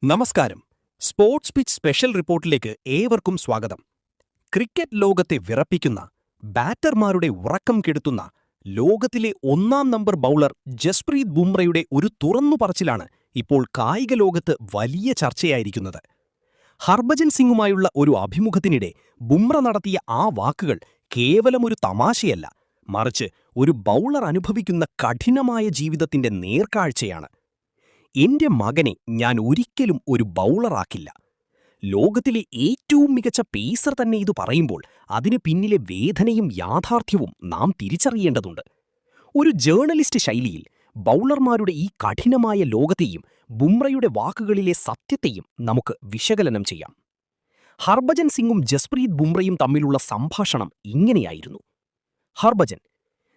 നമസ്കാരം. Sports pitch special റിപ്പോർട്ടിലേക്ക് ഏവർക്കും സ്വാഗതം. ക്രിക്കറ്റ് ലോകത്തെ വിറപ്പിക്കുന്ന, ബാറ്റർമാരുടെ ഉറക്കം കെടുത്തുന്ന ലോകത്തിലെ ഒന്നാം നമ്പർ ബൗളർ ജസ്പ്രീത് ബുംറയുടെ ഒരു തുറന്നുപറച്ചിലാണ് ഇപ്പോൾ കായിക ലോകത്ത് വലിയ ചർച്ചയായിരിക്കുന്നത്. ഹർഭജൻ സിംഗുമായുള്ള ഒരു അഭിമുഖത്തിനിടെ ബുംറ നടത്തിയ ആ വാക്കുകൾ കേവലം ഒരു തമാശയല്ല, മറിച്ച് ഒരു ബൗളർ അനുഭവിക്കുന്ന കഠിനമായ ജീവിതത്തിന്റെ നേർക്കാഴ്ചയാണ്. എന്റെ മകനെ ഞാൻ ഒരിക്കലും ഒരു ബൗളറാക്കില്ല. ലോകത്തിലെ ഏറ്റവും മികച്ച പേസർ തന്നെ ഇത് പറയുമ്പോൾ അതിന് പിന്നിലെ വേദനയും യാഥാർത്ഥ്യവും നാം തിരിച്ചറിയേണ്ടതുണ്ട്. ഒരു ജേർണലിസ്റ്റ് ശൈലിയിൽ ബൗളർമാരുടെ ഈ കഠിനമായ ലോകത്തെയും ബുംറയുടെ വാക്കുകളിലെ സത്യത്തെയും നമുക്ക് വിശകലനം ചെയ്യാം. ഹർഭജൻ സിംഗും ജസ്പ്രീത് ബുംറയും തമ്മിലുള്ള സംഭാഷണം ഇങ്ങനെയായിരുന്നു. ഹർഭജൻ: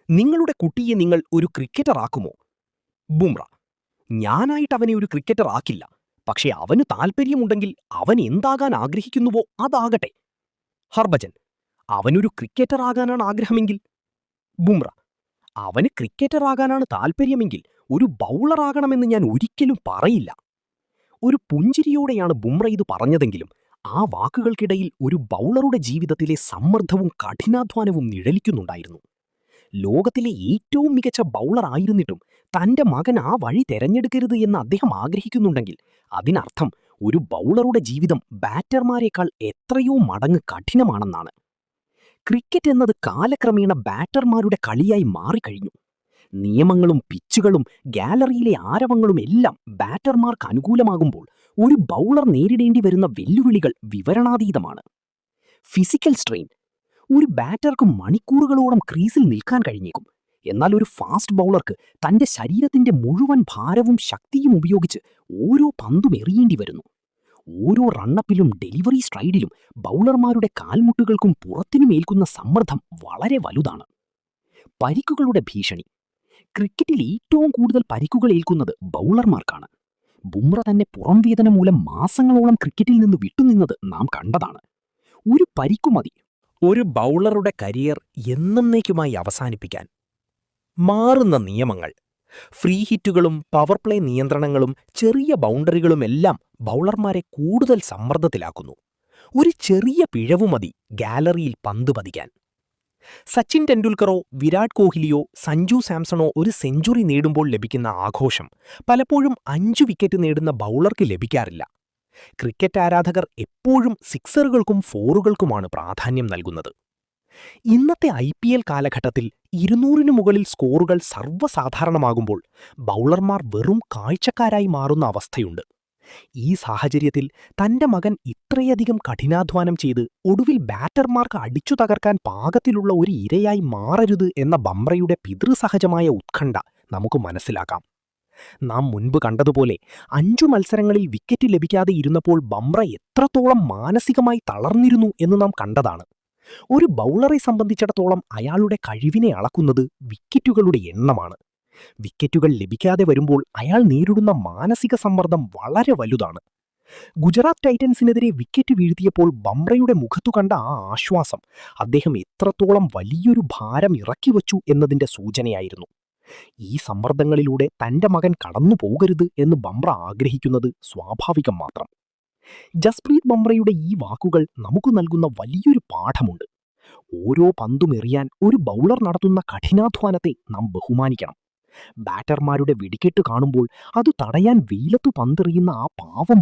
നിങ്ങളുടെ കുട്ടിയെ നിങ്ങൾ ഒരു ക്രിക്കറ്ററാക്കുമോ? ബുംറ: ഞാനായിട്ട് അവനെ ഒരു ക്രിക്കറ്റർ ആക്കില്ല, പക്ഷേ അവന് താൽപ്പര്യമുണ്ടെങ്കിൽ അവൻ എന്താകാൻ ആഗ്രഹിക്കുന്നുവോ അതാകട്ടെ. ഹർഭജൻ: അവനൊരു ക്രിക്കറ്റർ ആകാനാണ് ആഗ്രഹമെങ്കിൽ? ബുംറ: അവന് ക്രിക്കറ്റർ ആകാനാണ് താൽപ്പര്യമെങ്കിൽ ഒരു ബൗളർ ആകണമെന്ന് ഞാൻ ഒരിക്കലും പറയില്ല. ഒരു പുഞ്ചിരിയോടെയാണ് ബുംറ ഇത് പറഞ്ഞതെങ്കിലും ആ വാക്കുകൾക്കിടയിൽ ഒരു ബൗളറുടെ ജീവിതത്തിലെ സമ്മർദ്ദവും കഠിനാധ്വാനവും നിഴലിക്കുന്നുണ്ടായിരുന്നു. ലോകത്തിലെ ഏറ്റവും മികച്ച ബൗളർ ആയിരുന്നിട്ടും തന്റെ മകൻ ആ വഴി തെരഞ്ഞെടുക്കരുത് എന്ന് അദ്ദേഹം ആഗ്രഹിക്കുന്നുണ്ടെങ്കിൽ അതിനർത്ഥം ഒരു ബൗളറുടെ ജീവിതം ബാറ്റർമാരെക്കാൾ എത്രയോ മടങ്ങ് കഠിനമാണെന്നാണ്. ക്രിക്കറ്റ് എന്നത് കാലക്രമേണ ബാറ്റർമാരുടെ കളിയായി മാറിക്കഴിഞ്ഞു. നിയമങ്ങളും പിച്ചുകളും ഗാലറിയിലെ ആരവങ്ങളും എല്ലാം ബാറ്റർമാർക്ക് അനുകൂലമാകുമ്പോൾ ഒരു ബൗളർ നേരിടേണ്ടി വരുന്ന വെല്ലുവിളികൾ വിവരണാതീതമാണ്. ഫിസിക്കൽ സ്ട്രെയിൻ: ഒരു ബാറ്റർക്ക് മണിക്കൂറുകളോളം ക്രീസിൽ നിൽക്കാൻ കഴിഞ്ഞേക്കും. എന്നാൽ ഒരു ഫാസ്റ്റ് ബൗളർക്ക് തന്റെ ശരീരത്തിന്റെ മുഴുവൻ ഭാരവും ശക്തിയും ഉപയോഗിച്ച് ഓരോ പന്തും എറിയേണ്ടി വരുന്നു. ഓരോ റണ്ണപ്പിലും ഡെലിവറി സ്ട്രൈഡിലും ബൗളർമാരുടെ കാൽമുട്ടുകൾക്കും പുറത്തിനും ഏൽക്കുന്ന സമ്മർദ്ദം വളരെ വലുതാണ്. പരിക്കുകളുടെ ഭീഷണി: ക്രിക്കറ്റിൽ ഏറ്റവും കൂടുതൽ പരിക്കുകൾ ഏൽക്കുന്നത് ബൗളർമാർക്കാണ്. ബുംറ തന്നെ പുറംവേദന മൂലം മാസങ്ങളോളം ക്രിക്കറ്റിൽ നിന്ന് വിട്ടുനിന്നത് നാം കണ്ടതാണ്. ഒരു പരിക്കു മതി ഒരു ബൗളറുടെ കരിയർ എന്നേക്കുമായി അവസാനിപ്പിക്കാൻ. മാറുന്ന നിയമങ്ങൾ: ഫ്രീ ഹിറ്റുകളും പവർ പ്ലേ നിയന്ത്രണങ്ങളും ചെറിയ ബൗണ്ടറികളുമെല്ലാം ബൗളർമാരെ കൂടുതൽ സമ്മർദ്ദത്തിലാക്കുന്നു. ഒരു ചെറിയ പിഴവു മതി ഗാലറിയിൽ പന്ത് പതിക്കാൻ. സച്ചിൻ ടെണ്ടുൽക്കറോ വിരാട് കോഹ്ലിയോ സഞ്ജു സാംസണോ ഒരു സെഞ്ചുറി നേടുമ്പോൾ ലഭിക്കുന്ന ആഘോഷം പലപ്പോഴും 5 വിക്കറ്റ് നേടുന്ന ബൗളർക്ക് ലഭിക്കാറില്ല. ക്രിക്കറ്റ് ആരാധകർ എപ്പോഴും സിക്സറുകൾക്കും ഫോറുകൾക്കുമാണ് പ്രാധാന്യം നൽകുന്നത്. ഇന്നത്തെ IPL കാലഘട്ടത്തിൽ 200-നു മുകളിൽ സ്കോറുകൾ സർവ്വസാധാരണമാകുമ്പോൾ ബൗളർമാർ വെറും കാഴ്ചക്കാരായി മാറുന്ന അവസ്ഥയുണ്ട്. ഈ സാഹചര്യത്തിൽ തന്റെ മകൻ ഇത്രയധികം കഠിനാധ്വാനം ചെയ്ത് ഒടുവിൽ ബാറ്റർമാർക്ക് അടിച്ചു തകർക്കാൻ പാകത്തിലുള്ള ഒരു ഇരയായി മാറരുത് എന്ന ബുംറയുടെ പിതൃസഹജമായ ഉത്കണ്ഠ നമുക്ക് മനസ്സിലാക്കാം. നാം മുൻപ് കണ്ടതുപോലെ 5 മത്സരങ്ങളിൽ വിക്കറ്റ് ലഭിക്കാതെ ഇരുന്നപ്പോൾ ബുംറ എത്രത്തോളം മാനസികമായി തളർന്നിരുന്നു എന്ന് നാം കണ്ടതാണ്. ഒരു ബൗളറെ സംബന്ധിച്ചിടത്തോളം അയാളുടെ കഴിവിനെ അളക്കുന്നത് വിക്കറ്റുകളുടെ എണ്ണമാണ്. വിക്കറ്റുകൾ ലഭിക്കാതെ വരുമ്പോൾ അയാൾ നേരിടുന്ന മാനസിക സമ്മർദ്ദം വളരെ വലുതാണ്. ഗുജറാത്ത് ടൈറ്റൻസിനെതിരെ വിക്കറ്റ് വീഴ്ത്തിയപ്പോൾ ബുംറയുടെ മുഖത്തു കണ്ട ആ ആശ്വാസം അദ്ദേഹം എത്രത്തോളം വലിയൊരു ഭാരം ഇറക്കിവച്ചു എന്നതിന്റെ സൂചനയായിരുന്നു. ഈ സമ്മർദ്ദങ്ങളിലൂടെ തന്റെ മകൻ കടന്നു പോകരുത് എന്ന് ബുംറ ആഗ്രഹിക്കുന്നത് സ്വാഭാവികം മാത്രം. ജസ്പ്രീത് ബുംറയുടെ ഈ വാക്കുകൾ നമുക്ക് നൽകുന്ന വലിയൊരു പാഠമുണ്ട്. ഓരോ പന്തും എറിയാൻ ഒരു ബൗളർ നടത്തുന്ന കഠിനാധ്വാനത്തെ നാം ബഹുമാനിക്കണം. ബാറ്റർമാരുടെ വെടിക്കെട്ട് കാണുമ്പോൾ അത് തടയാൻ വെയിലത്തു പന്തെറിയുന്ന ആ പാവം